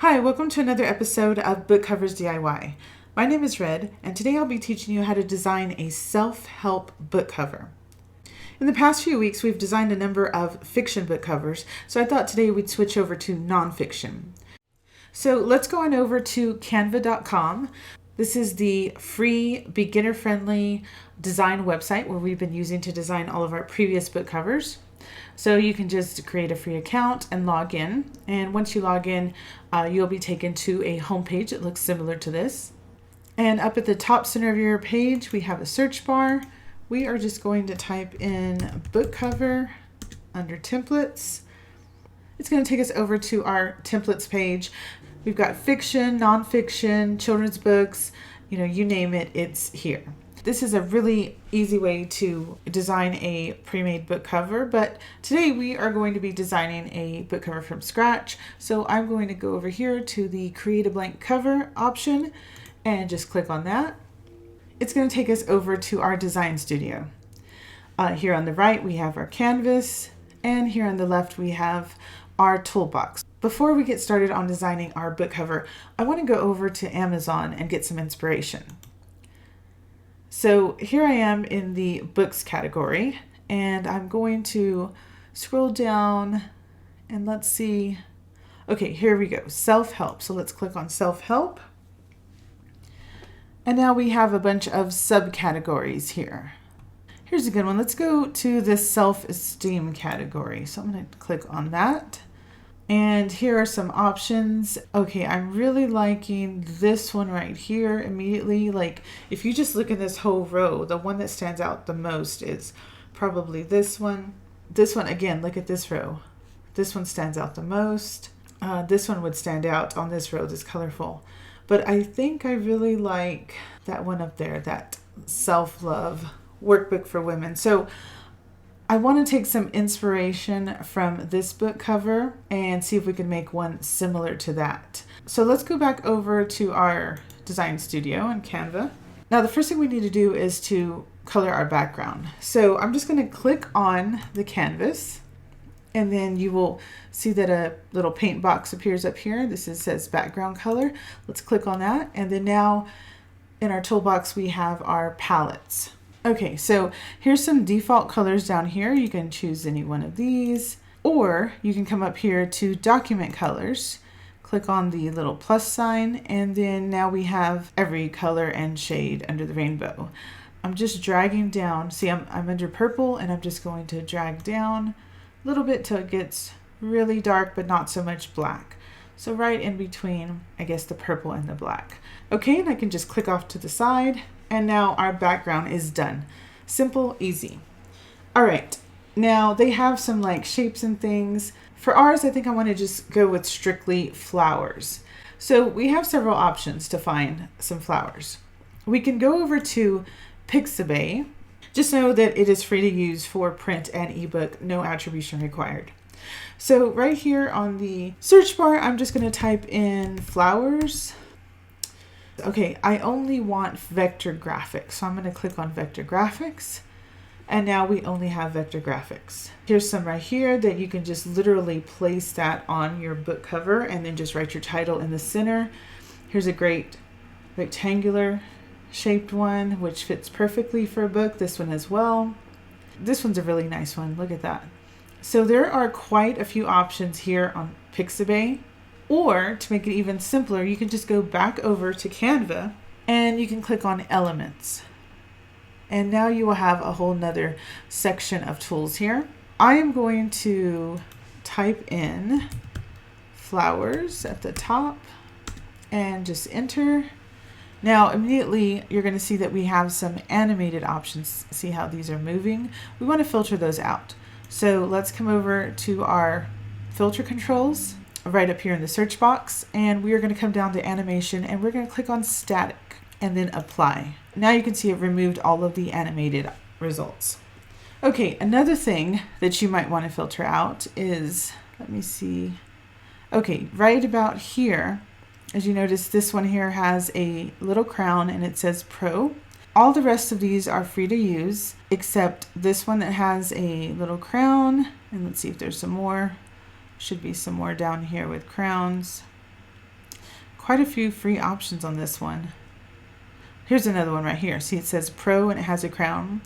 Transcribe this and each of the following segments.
Hi, welcome to another episode of Book Covers DIY. My name is Red, and today I'll be teaching you how to design a self-help book cover. In the past few weeks, we've designed a number of fiction book covers, so I thought today we'd switch over to nonfiction. So let's go on over to canva.com. This is the free, beginner-friendly design website where we've been using to design all of our previous book covers. So you can just create a free account and log in. And once you log in, you'll be taken to a homepage that looks similar to this. And up at the top center of your page, we have a search bar. We are just going to type in book cover under templates. It's going to take us over to our templates page. We've got fiction, nonfiction, children's books, you name it, it's here. This is a really easy way to design a pre-made book cover, but today we are going to be designing a book cover from scratch. So I'm going to go over here to the create a blank cover option and just click on that. It's going to take us over to our design studio. Here on the right, we have our canvas, and here on the left, we have our toolbox. Before we get started on designing our book cover, I want to go over to Amazon and get some inspiration. So here I am in the books category, and I'm going to scroll down and let's see. Okay, here we go, self-help. So let's click on self-help. And now we have a bunch of subcategories here. Here's a good one. Let's go to the self-esteem category. So I'm going to click on that. And here are some options. Okay, I'm really liking this one right here immediately. Like, if you just look in this whole row, the one that stands out the most is probably this one. This one, again, look at this row. This one stands out the most. This one would stand out on this row, this colorful. But I think I really like that one up there, that self-love workbook for women. So I want to take some inspiration from this book cover and see if we can make one similar to that. So let's go back over to our design studio in Canva. Now the first thing we need to do is to color our background. So I'm just going to click on the canvas, and then you will see that a little paint box appears up here. This says background color. Let's click on that. And then now in our toolbox, we have our palettes. Okay, so here's some default colors down here. You can choose any one of these, or you can come up here to document colors, click on the little plus sign, and then now we have every color and shade under the rainbow. I'm just dragging down. See, I'm under purple, and I'm just going to drag down a little bit till it gets really dark, but not so much black. So right in between, I guess, the purple and the black. Okay, and I can just click off to the side. And now our background is done. Simple, easy. All right, now they have some like shapes and things. For ours, I think I want to just go with strictly flowers. So we have several options to find some flowers. We can go over to Pixabay. Just know that it is free to use for print and ebook, no attribution required. So right here on the search bar, I'm just going to type in flowers. Okay, I only want vector graphics, so I'm going to click on vector graphics, and now we only have vector graphics. Here's some right here that you can just literally place that on your book cover and then just write your title in the center. Here's a great rectangular shaped one, which fits perfectly for a book. This one as well. This one's a really nice one. Look at that. So there are quite a few options here on Pixabay. Or to make it even simpler, you can just go back over to Canva and you can click on elements. And now you will have a whole nother section of tools here. I am going to type in flowers at the top and just enter. Now immediately you're going to see that we have some animated options. See how these are moving? We want to filter those out. So let's come over to our filter controls right up here in the search box, and we are going to come down to animation and we're going to click on static and then apply. Now you can see it removed all of the animated results. Okay, another thing that you might want to filter out is, let me see. Okay, right about here, as you notice, this one here has a little crown and it says Pro. All the rest of these are free to use except this one that has a little crown, and let's see if there's some more. Should be some more down here with crowns. quite a few free options on this one. Here's another one right here. See, it says Pro and it has a crown.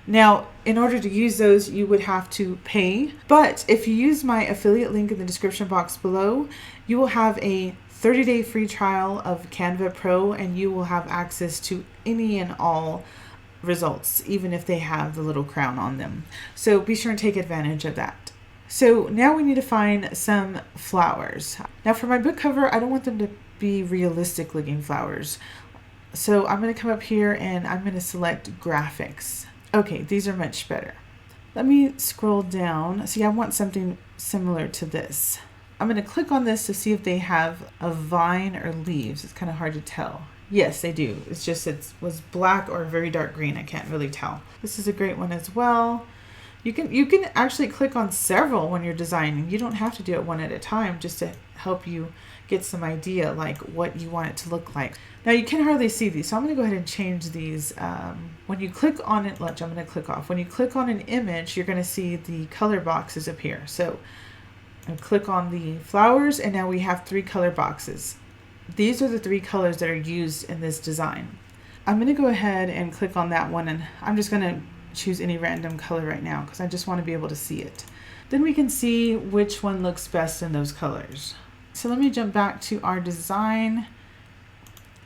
Now, in order to use those, you would have to pay. But if you use my affiliate link in the description box below, you will have a 30-day free trial of Canva Pro, and you will have access to any and all results, even if they have the little crown on them. So be sure and take advantage of that. So now we need to find some flowers. Now for my book cover, I don't want them to be realistic looking flowers. So I'm going to come up here and I'm going to select graphics. Okay, these are much better. Let me scroll down. See, I want something similar to this. I'm going to click on this to see if they have a vine or leaves. It's kind of hard to tell. Yes, they do. It's just it was black or very dark green. I can't really tell. This is a great one as well. You can actually click on several when you're designing. You don't have to do it one at a time, just to help you get some idea like what you want it to look like. Now you can hardly see these, so I'm going to go ahead and change these. When you click on it, I'm going to click off. When you click on an image, you're going to see the color boxes appear. So I click on the flowers, and now we have 3 color boxes. These are the 3 colors that are used in this design. I'm going to go ahead and click on that one, and I'm just going to choose any random color right now because I just want to be able to see it. Then we can see which one looks best in those colors. So let me jump back to our design.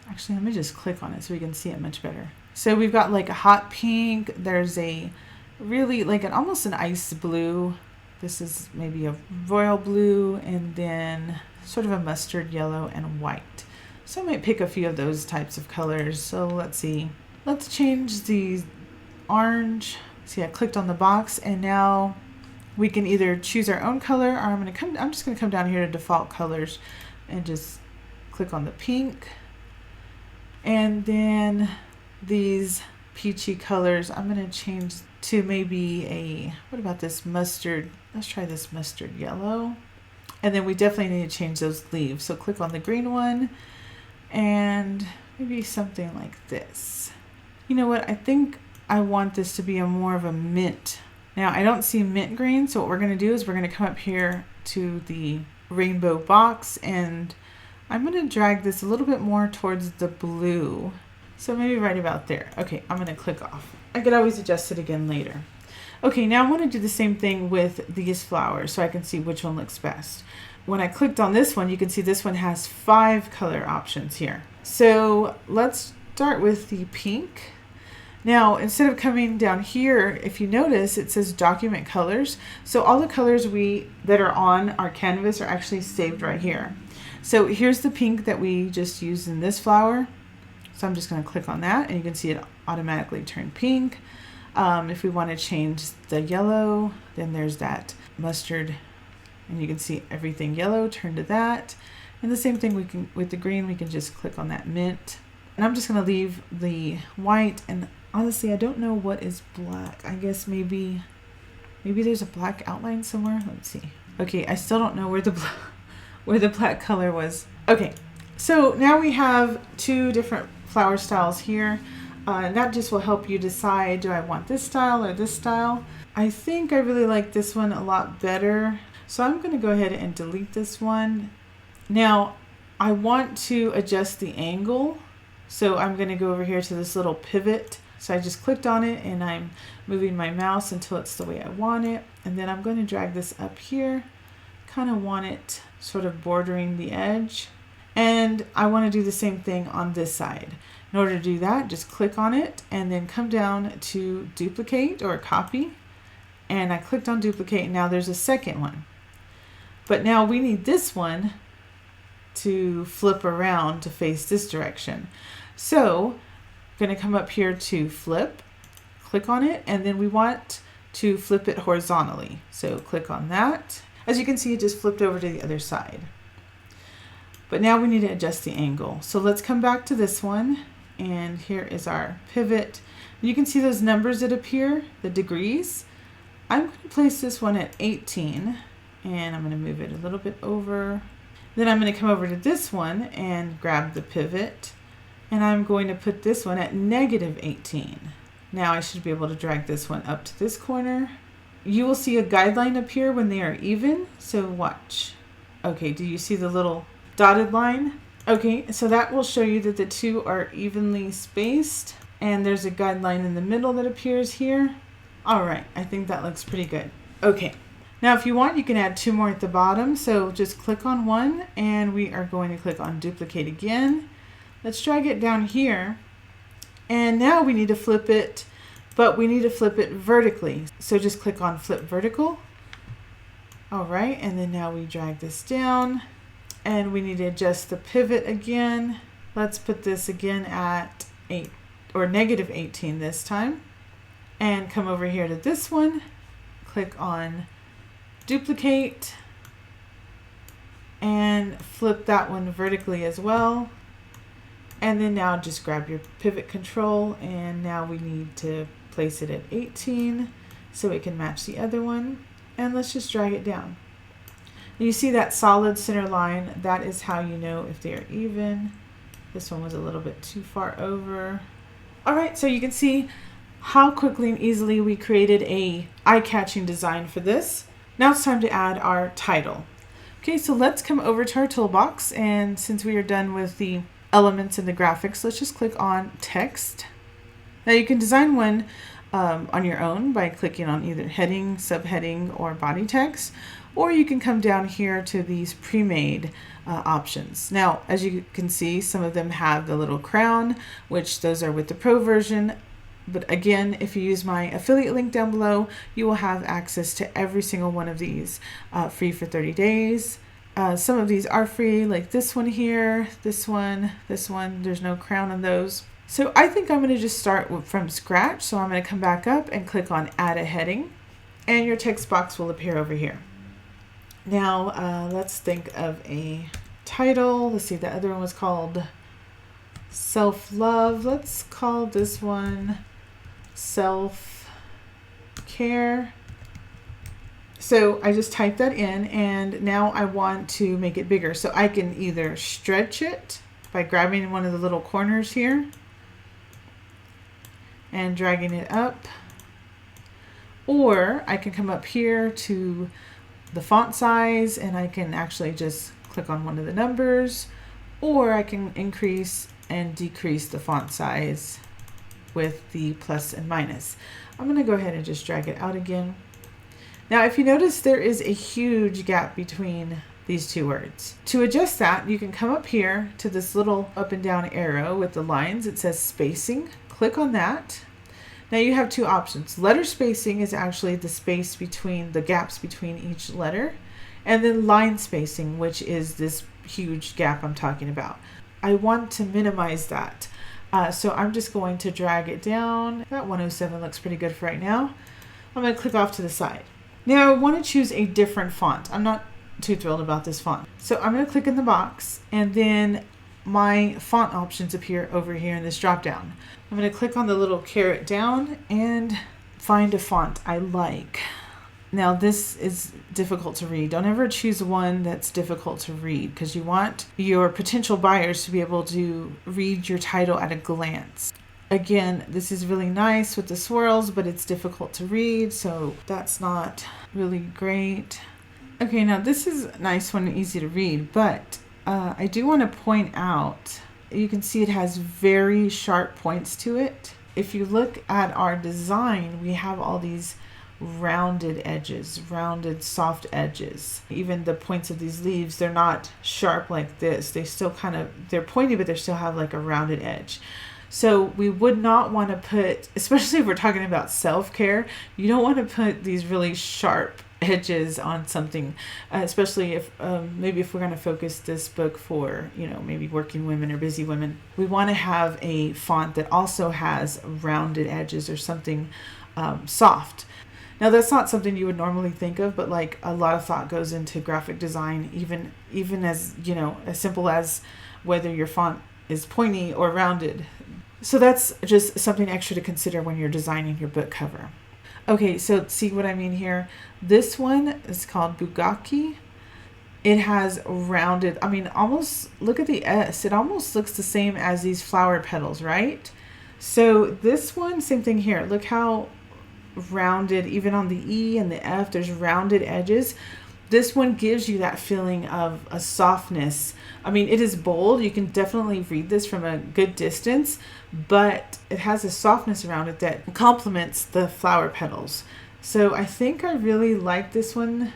Actually, let me just click on it so we can see it much better. So we've got like a hot pink. There's a really like almost an ice blue. This is maybe a royal blue, and then sort of a mustard yellow and white. So I might pick a few of those types of colors. So let's see. Let's change the orange. See, I clicked on the box, and now we can either choose our own color, or I'm just gonna come down here to default colors and just click on the pink. And then these peachy colors, I'm gonna change to maybe what about this mustard? Let's try this mustard yellow. And then we definitely need to change those leaves. So click on the green one and maybe something like this. You know what? I think I want this to be more of a mint. Now I don't see mint green, so what we're going to do is we're going to come up here to the rainbow box, and I'm going to drag this a little bit more towards the blue. So maybe right about there. Okay, I'm going to click off. I could always adjust it again later. Okay, now I want to do the same thing with these flowers so I can see which one looks best. When I clicked on this one, you can see this one has 5 color options here. So let's start with the pink. Now, instead of coming down here, if you notice, it says document colors. So all the colors that are on our canvas are actually saved right here. So here's the pink that we just used in this flower. So I'm just going to click on that, and you can see it automatically turned pink. If we want to change the yellow, then there's that mustard, and you can see everything yellow turned to that. And the same thing with the green, we can just click on that mint. And I'm just going to leave the white, and honestly, I don't know what is black. I guess maybe there's a black outline somewhere. Let's see. Okay, I still don't know where the black color was. Okay, so now we have 2 different flower styles here. And that just will help you decide, do I want this style or this style? I think I really like this one a lot better. So I'm going to go ahead and delete this one. Now, I want to adjust the angle. So I'm going to go over here to this little pivot. So I just clicked on it, and I'm moving my mouse until it's the way I want it. And then I'm going to drag this up here. Kind of want it sort of bordering the edge. And I want to do the same thing on this side. In order to do that, just click on it and then come down to duplicate or copy. And I clicked on duplicate, and now there's a second one. But now we need this one to flip around to face this direction. So I'm going to come up here to flip, click on it, and then we want to flip it horizontally. So click on that. As you can see, it just flipped over to the other side. But now we need to adjust the angle. So let's come back to this one, and here is our pivot. You can see those numbers that appear, the degrees. I'm going to place this one at 18, and I'm going to move it a little bit over. Then I'm going to come over to this one and grab the pivot, and I'm going to put this one at -18. Now I should be able to drag this one up to this corner. You will see a guideline appear when they are even, so watch. Okay, do you see the little dotted line? Okay, so that will show you that the two are evenly spaced, and there's a guideline in the middle that appears here. All right, I think that looks pretty good. Okay, now if you want, you can add two more at the bottom. So just click on one, and we are going to click on duplicate again. Let's drag it down here, and now we need to flip it, but we need to flip it vertically. So just click on flip vertical. All right, and then now we drag this down, and we need to adjust the pivot again. Let's put this again at 8 or negative 18 this time, and come over here to this one, click on duplicate, and flip that one vertically as well. And then now just grab your pivot control, and now we need to place it at 18 so it can match the other one. And let's just drag it down. You see that solid center line? That is how you know if they are even. This one was a little bit too far over. All right, so you can see how quickly and easily we created a eye-catching design for this. Now it's time to add our title. Okay, so let's come over to our toolbox, and since we are done with the elements and the graphics, let's just click on text. Now you can design one on your own by clicking on either heading, subheading, or body text, or you can come down here to these pre-made options. Now, as you can see, some of them have the little crown, which those are with the pro version. But again, if you use my affiliate link down below, you will have access to every single one of these free for 30 days. Some of these are free, like this one here, this one, there's no crown on those. So I think I'm going to just start from scratch. So I'm going to come back up and click on add a heading, and your text box will appear over here. Now let's think of a title. Let's see, the other one was called Self-Love. Let's call this one Self-Care. So I just typed that in, and now I want to make it bigger. So I can either stretch it by grabbing one of the little corners here and dragging it up, or I can come up here to the font size and I can actually just click on one of the numbers, or I can increase and decrease the font size with the plus and minus. I'm going to go ahead and just drag it out again. Now, if you notice, there is a huge gap between these two words. To adjust that, you can come up here to this little up and down arrow with the lines. It says spacing. Click on that. Now you have two options. Letter spacing is actually the space between the gaps between each letter, and then line spacing, which is this huge gap I'm talking about. I want to minimize that. So I'm just going to drag it down. That 107 looks pretty good for right now. I'm going to click off to the side. Now I want to choose a different font. I'm not too thrilled about this font. So I'm going to click in the box, and then my font options appear over here in this drop down. I'm going to click on the little caret down and find a font I like. Now this is difficult to read. Don't ever choose one that's difficult to read, because you want your potential buyers to be able to read your title at a glance. Again, this is really nice with the swirls, but it's difficult to read, so that's not really great. Okay, now this is a nice one and easy to read, but I do want to point out, you can see it has very sharp points to it. If you look at our design, we have all these rounded edges, rounded soft edges. Even the points of these leaves, they're not sharp like this. They still kind of, they're pointy, but they still have like a rounded edge. So we would not want to put, especially if we're talking about self-care, you don't want to put these really sharp edges on something, especially if maybe if we're going to focus this book for, you know, maybe working women or busy women. We want to have a font that also has rounded edges or something soft. Now that's not something you would normally think of, but like a lot of thought goes into graphic design, even as, you know, as simple as whether your font is pointy or rounded. So that's just something extra to consider when you're designing your book cover. Okay, so see what I mean here? This one is called Bugaki. It has rounded, I mean, almost, look at the S. It almost looks the same as these flower petals, right? So this one, same thing here. Look how rounded, even on the E and the F, there's rounded edges. This one gives you that feeling of a softness. I mean, it is bold. You can definitely read this from a good distance, but it has a softness around it that complements the flower petals. So I think I really like this one.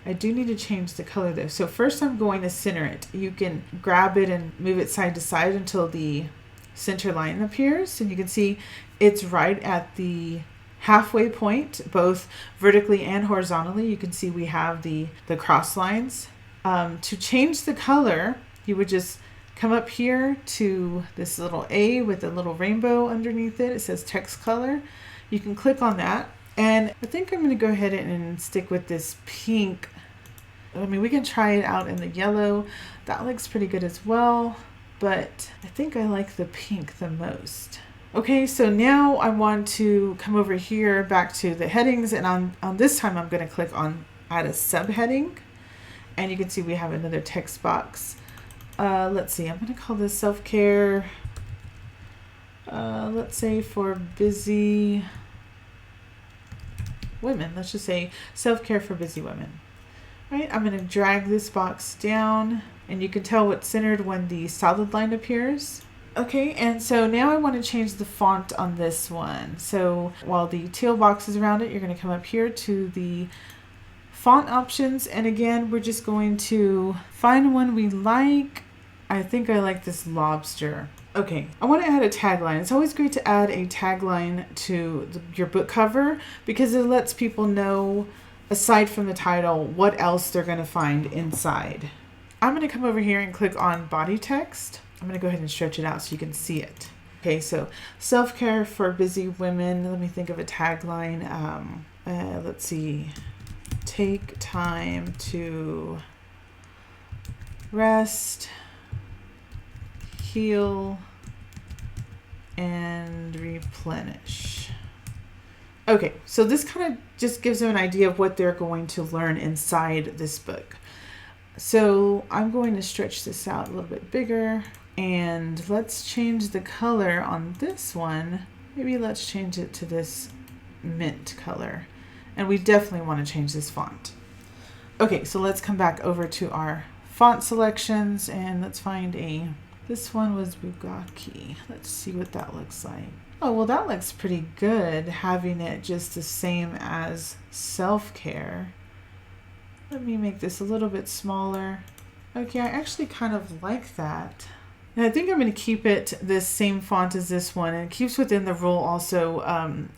I do need to change the color though. So first I'm going to center it. You can grab it and move it side to side until the center line appears. And you can see it's right at the halfway point, both vertically and horizontally. You can see we have the cross lines. To change the color, you would just come up here to this little A with a little rainbow underneath it. It says text color. You can click on that. And I think I'm going to go ahead and stick with this pink. I mean, we can try it out in the yellow. That looks pretty good as well, but I think I like the pink the most. Okay, so now I want to come over here back to the headings, and on this time I'm going to click on add a subheading, and you can see we have another text box. Let's see, I'm going to call this self-care, let's say for busy women. Let's just say self-care for busy women. Right, I'm going to drag this box down, and you can tell what's centered when the solid line appears. Okay, and so now I want to change the font on this one. So while the teal box is around it, you're going to come up here to the font options, and again we're just going to find one we like. I think I like this lobster. Okay, I want to add a tagline. It's always great to add a tagline to your book cover because it lets people know, aside from the title, what else they're going to find inside. I'm going to come over here and click on body text. I'm going to go ahead and stretch it out so you can see it. Okay, so self-care for busy women. Let me think of a tagline. Let's see. Take time to rest, heal, and replenish. Okay, so this kind of just gives them an idea of what they're going to learn inside this book. So I'm going to stretch this out a little bit bigger, and let's change the color on this one. Maybe let's change it to this mint color. And we definitely want to change this font. Okay, so let's come back over to our font selections, and let's find this one was Bugaki. Let's see what that looks like. Oh, well, that looks pretty good, having it just the same as self-care. Let me make this a little bit smaller. Okay, I actually kind of like that. And I think I'm going to keep it this same font as this one, and it keeps within the rule also.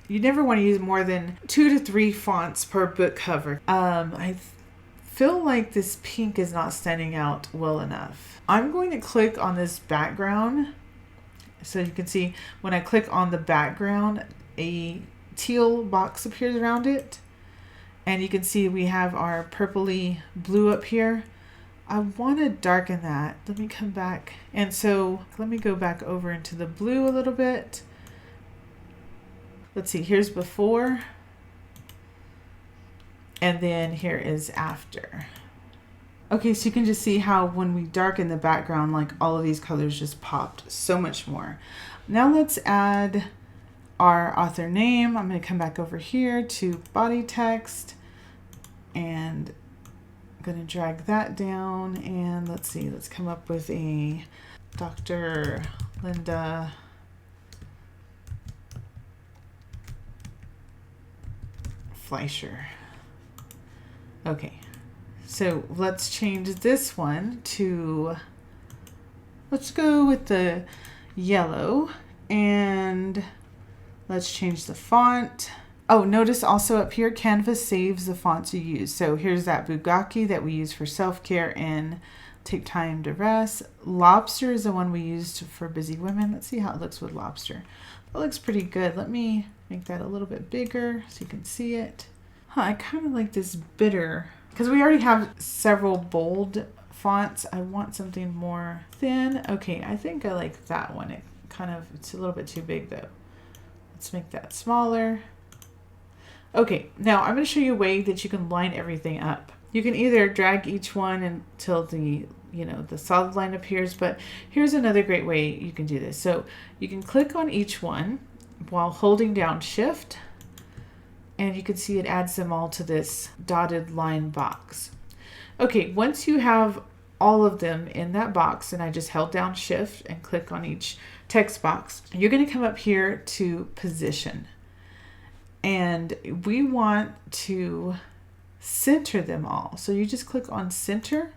You never want to use more than 2 to 3 fonts per book cover. I feel like this pink is not standing out well enough. I'm going to click on this background. So you can see when I click on the background, a teal box appears around it. And you can see we have our purpley blue up here. I want to darken that. Let me come back. And so let me go back over into the blue a little bit. Let's see, here's before. And then here is after. Okay, so you can just see how when we darken the background, like all of these colors just popped so much more. Now let's add our author name. I'm going to come back over here to body text, and I'm going to drag that down, and let's see, let's come up with a Dr. Linda Fleischer. Okay, so let's change this one to, let's go with the yellow, and let's change the font. Oh, notice also up here, Canva saves the fonts you use. So here's that Bugaki that we use for self-care and take time to rest. Lobster is the one we used for busy women. Let's see how it looks with lobster. That looks pretty good. Let me make that a little bit bigger so you can see it. I kind of like this bitter, because we already have several bold fonts. I want something more thin. Okay, I think I like that one. It's a little bit too big though. Let's make that smaller. Okay, now I'm going to show you a way that you can line everything up. You can either drag each one until the solid line appears, but here's another great way you can do this. So you can click on each one while holding down Shift, and you can see it adds them all to this dotted line box. Okay, once you have all of them in that box, and I just held down shift and click on each text box, you're going to come up here to position. And we want to center them all. So you just click on center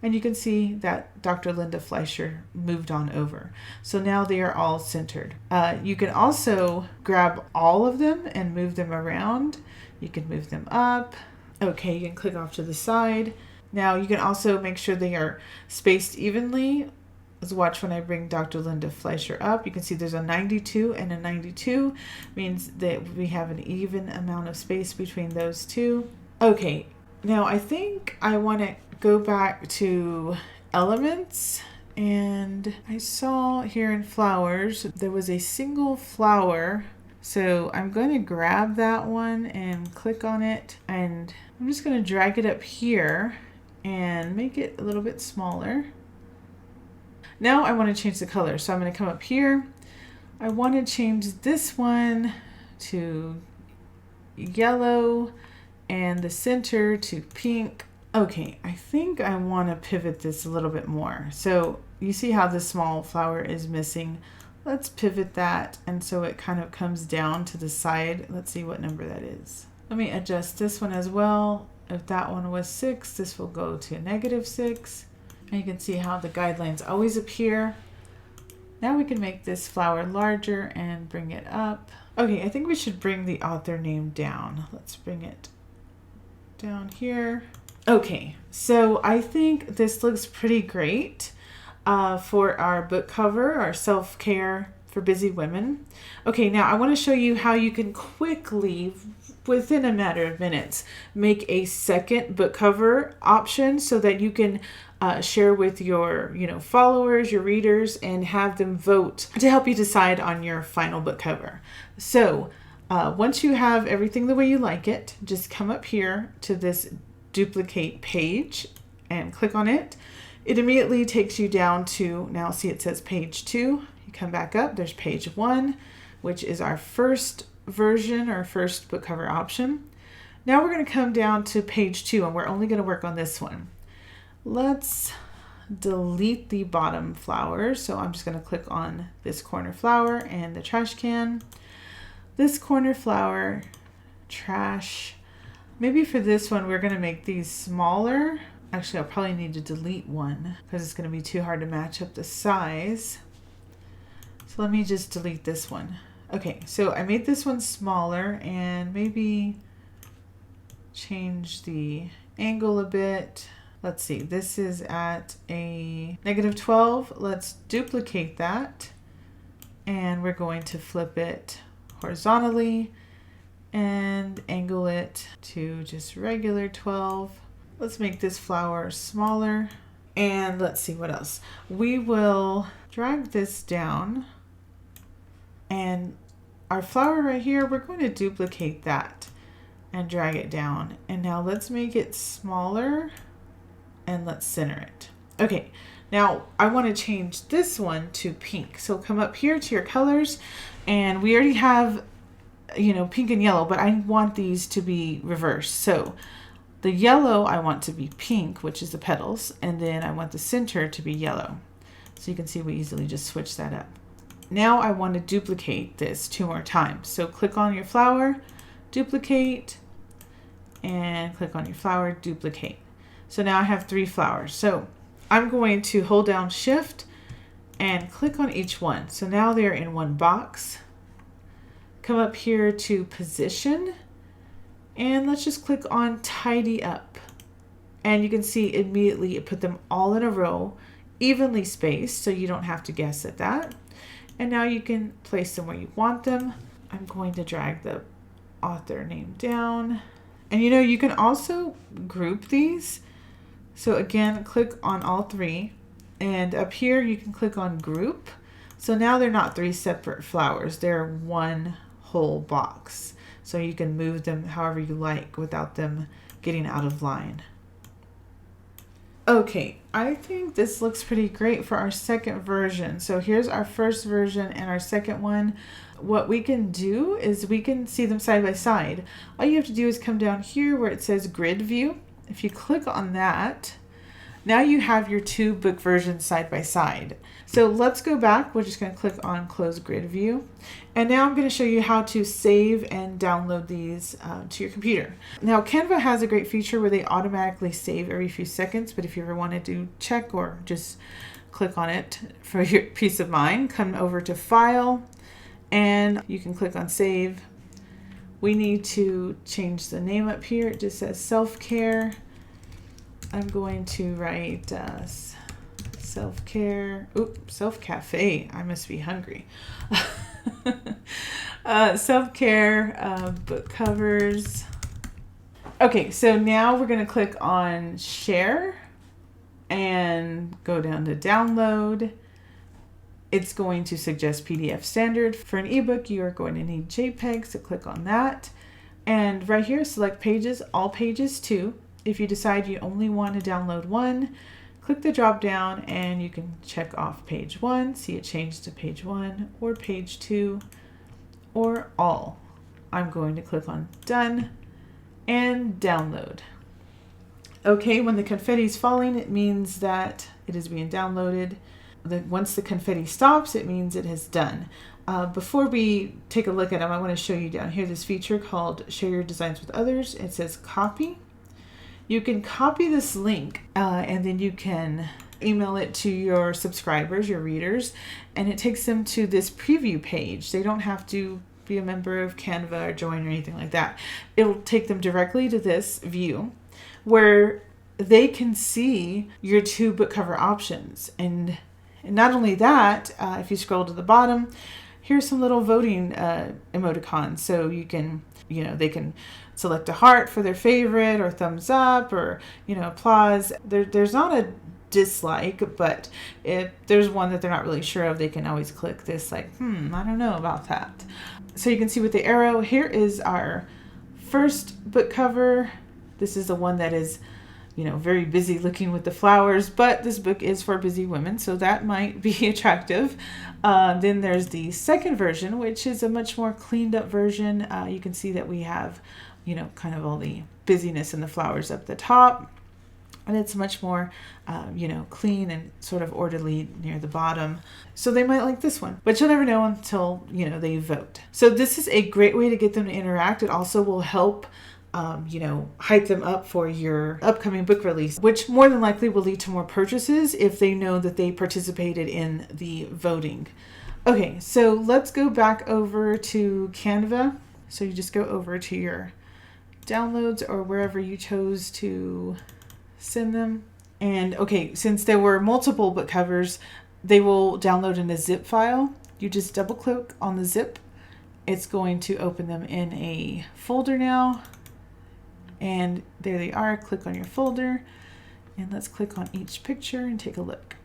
and you can see that Dr. Linda Fleischer moved on over. So now they are all centered. You can also grab all of them and move them around. You can move them up. Okay, you can click off to the side. Now you can also make sure they are spaced evenly. Let's watch when I bring Dr. Linda Fleischer up. You can see there's a 92 and a 92. Means that we have an even amount of space between those two. Okay, now I think I want to go back to elements. And I saw here in flowers, there was a single flower. So I'm going to grab that one and click on it. And I'm just going to drag it up here and make it a little bit smaller. Now I want to change the color. So I'm going to come up here. I want to change this one to yellow and the center to pink. Okay, I think I want to pivot this a little bit more. So you see how this small flower is missing. Let's pivot that. And so it kind of comes down to the side. Let's see what number that is. Let me adjust this one as well. If that one was 6, this will go to -6. And you can see how the guidelines always appear. Now we can make this flower larger and bring it up. Okay, I think we should bring the author name down. Let's bring it down here. Okay, so I think this looks pretty great for our book cover, our self-care for busy women. Okay, now I want to show you how you can quickly, within a matter of minutes, make a second book cover option so that you can share with your followers, your readers, and have them vote to help you decide on your final book cover. So once you have everything the way you like it, just come up here to this duplicate page and click on it. It immediately takes you down to, now see it says page 2. You come back up, there's page 1, which is our first version or first book cover option. Now we're going to come down to page 2 and we're only going to work on this one. Let's delete the bottom flower. So I'm just going to click on this corner flower and the trash can. This corner flower, trash. Maybe for this one, we're going to make these smaller. Actually, I'll probably need to delete one because it's going to be too hard to match up the size. So let me just delete this one. Okay, so I made this one smaller and maybe change the angle a bit. Let's see, this is at a -12. Let's duplicate that and we're going to flip it horizontally and angle it to just regular 12. Let's make this flower smaller and let's see what else. We will drag this down and our flower right here, we're going to duplicate that and drag it down. And now let's make it smaller and let's center it. Okay, now I want to change this one to pink. So come up here to your colors and we already have, pink and yellow, but I want these to be reversed. So the yellow I want to be pink, which is the petals, and then I want the center to be yellow. So you can see we easily just switch that up. Now I want to duplicate this 2 more times. So click on your flower, duplicate, and click on your flower, duplicate. So now I have 3 flowers. So I'm going to hold down shift and click on each one. So now they're in one box. Come up here to position and let's just click on tidy up. And you can see immediately it put them all in a row, evenly spaced, so you don't have to guess at that. And now you can place them where you want them. I'm going to drag the author name down. And you can also group these. So again, click on all 3. And up here you can click on group. So now they're not 3 separate flowers. They're one whole box. So you can move them however you like without them getting out of line. Okay, I think this looks pretty great for our second version. So here's our first version and our second one. What we can do is we can see them side by side. All you have to do is come down here where it says grid view If you click on that, now you have your two book versions side by side. So let's go back. We're just going to click on Close Grid View. And now I'm going to show you how to save and download these to your computer. Now Canva has a great feature where they automatically save every few seconds, but if you ever wanted to check or just click on it for your peace of mind, come over to File and you can click on Save. We need to change the name up here. It just says Self-Care. I'm going to write Self-Care. Oops, Self-Cafe. I must be hungry. Self-Care book covers. Okay, so now we're going to click on Share and go down to Download. It's going to suggest PDF standard. For an ebook, you are going to need JPEG, so click on that. And right here, select Pages, All Pages 2. If you decide you only want to download one, click the drop down and you can check off page 1, see it change to page 1 or page 2 or all. I'm going to click on Done and Download. Okay, when the confetti is falling, it means that it is being downloaded. Once the confetti stops, it means it has done. Before we take a look at them, I want to show you down here this feature called Share Your Designs with Others. It says Copy. You can copy this link and then you can email it to your subscribers, your readers, and it takes them to this preview page. They don't have to be a member of Canva or join or anything like that. It'll take them directly to this view where they can see your two book cover options. And not only that, if you scroll to the bottom, here's some little voting emoticons. So you can, they can select a heart for their favorite or thumbs up or, applause. There's not a dislike, but if there's one that they're not really sure of, they can always click this like, I don't know about that. So you can see with the arrow, here is our first book cover. This is the one that is, very busy looking with the flowers, but this book is for busy women, so that might be attractive. Then there's the second version, which is a much more cleaned up version. You can see that we have, kind of all the busyness and the flowers up the top. And it's much more, clean and sort of orderly near the bottom. So they might like this one, but you'll never know until, they vote. So this is a great way to get them to interact. It also will help, hype them up for your upcoming book release, which more than likely will lead to more purchases if they know that they participated in the voting. Okay, so let's go back over to Canva. So you just go over to your downloads or wherever you chose to send them. And okay, since there were multiple book covers, they will download in a zip file. You just double click on the zip. It's going to open them in a folder now. And there they are. Click on your folder and let's click on each picture and take a look.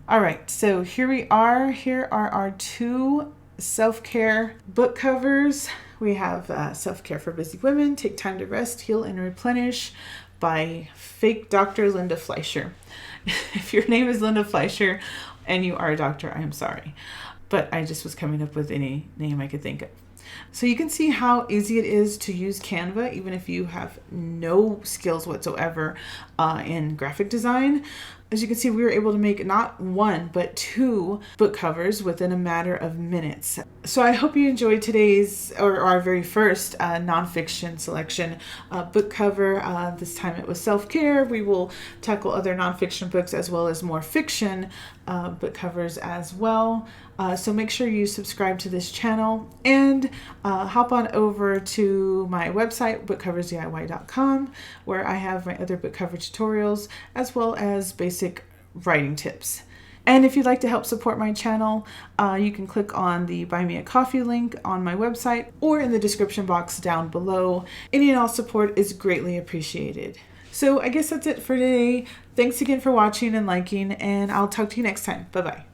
All right, so here we are. Here are our two self-care book covers. We have Self-Care for Busy Women, Take Time to Rest, Heal and Replenish by fake Dr. Linda Fleischer. If your name is Linda Fleischer and you are a doctor, I am sorry. But I just was coming up with any name I could think of. So you can see how easy it is to use Canva, even if you have no skills whatsoever in graphic design. As you can see, we were able to make not one, but two book covers within a matter of minutes. So I hope you enjoyed today's, or our very first nonfiction selection book cover. This time it was Self-Care. We will tackle other nonfiction books as well as more fiction book covers as well. So make sure you subscribe to this channel and hop on over to my website, bookcoversdiy.com, where I have my other book cover tutorials as well as basic writing tips. And if you'd like to help support my channel, you can click on the Buy Me a Coffee link on my website or in the description box down below. Any and all support is greatly appreciated. So I guess that's it for today. Thanks again for watching and liking, and I'll talk to you next time. Bye-bye.